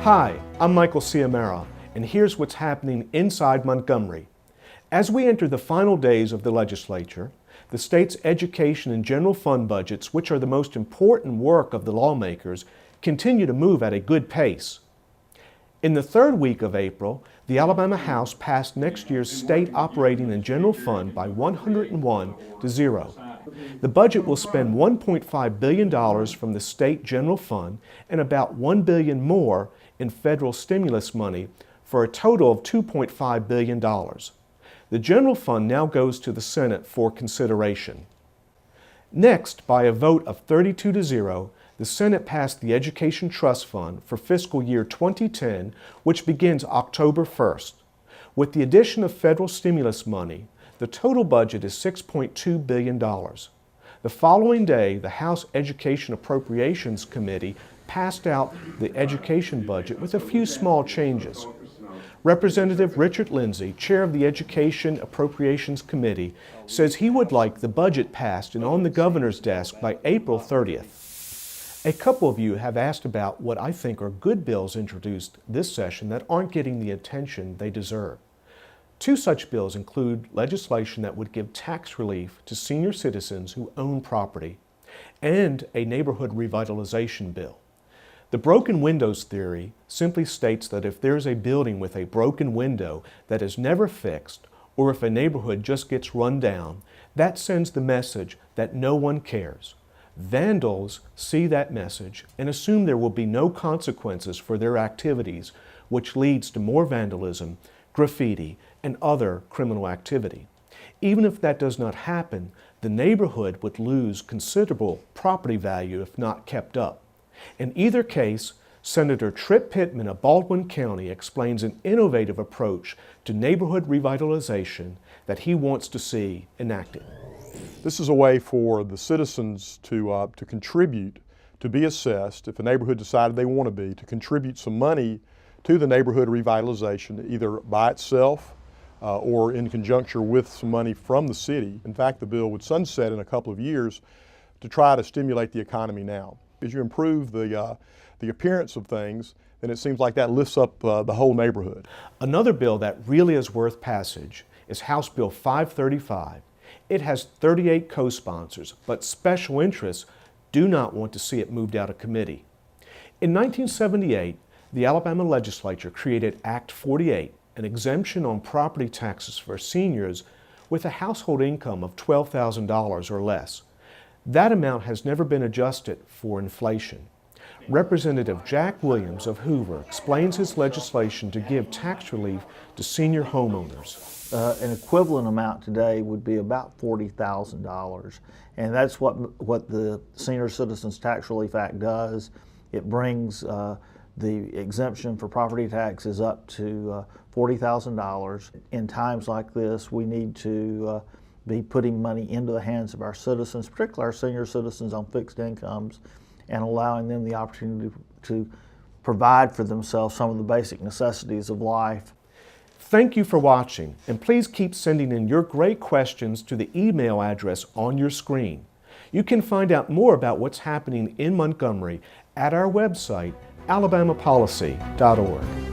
Hi, I'm Michael Ciamera, and here's what's happening inside Montgomery. As we enter the final days of the legislature, the state's education and general fund budgets, which are the most important work of the lawmakers, continue to move at a good pace. In the third week of April, the Alabama House passed next year's state operating and general fund by 101 to 0. The budget will spend $1.5 billion from the state general fund and about $1 billion more in federal stimulus money for a total of $2.5 billion. The general fund now goes to the Senate for consideration. Next, by a vote of 32 to 0, the Senate passed the Education Trust Fund for fiscal year 2010, which begins October 1st. With the addition of federal stimulus money, the total budget is $6.2 billion. The following day, the House Education Appropriations Committee passed out the education budget with a few small changes. Representative Richard Lindsay, chair of the Education Appropriations Committee, says he would like the budget passed and on the governor's desk by April 30th. A couple of you have asked about what I think are good bills introduced this session that aren't getting the attention they deserve. Two such bills include legislation that would give tax relief to senior citizens who own property and a neighborhood revitalization bill. The broken windows theory simply states that if there's a building with a broken window that is never fixed, or if a neighborhood just gets run down, that sends the message that no one cares. Vandals see that message and assume there will be no consequences for their activities, which leads to more vandalism, graffiti, and other criminal activity. Even if that does not happen, the neighborhood would lose considerable property value if not kept up. In either case, Senator Tripp Pittman of Baldwin County explains an innovative approach to neighborhood revitalization that he wants to see enacted. This is a way for the citizens to contribute, to be assessed, if a neighborhood decided they want to be, to contribute some money to the neighborhood revitalization, either by itself or in conjunction with some money from the city. In fact, the bill would sunset in a couple of years to try to stimulate the economy now. As you improve the appearance of things, then it seems like that lifts up the whole neighborhood. Another bill that really is worth passage is House Bill 535. It has 38 co-sponsors, but special interests do not want to see it moved out of committee. In 1978, the Alabama legislature created Act 48, an exemption on property taxes for seniors with a household income of $12,000 or less. That amount has never been adjusted for inflation. Representative Jack Williams of Hoover explains his legislation to give tax relief to senior homeowners. An equivalent amount today would be about $40,000, and that's what the Senior Citizens Tax Relief Act does. It brings the exemption for property taxes up to $40,000. In times like this, we need to be putting money into the hands of our citizens, particularly our senior citizens on fixed incomes, and allowing them the opportunity to provide for themselves some of the basic necessities of life. Thank you for watching, and please keep sending in your great questions to the email address on your screen. You can find out more about what's happening in Montgomery at our website, alabamapolicy.org.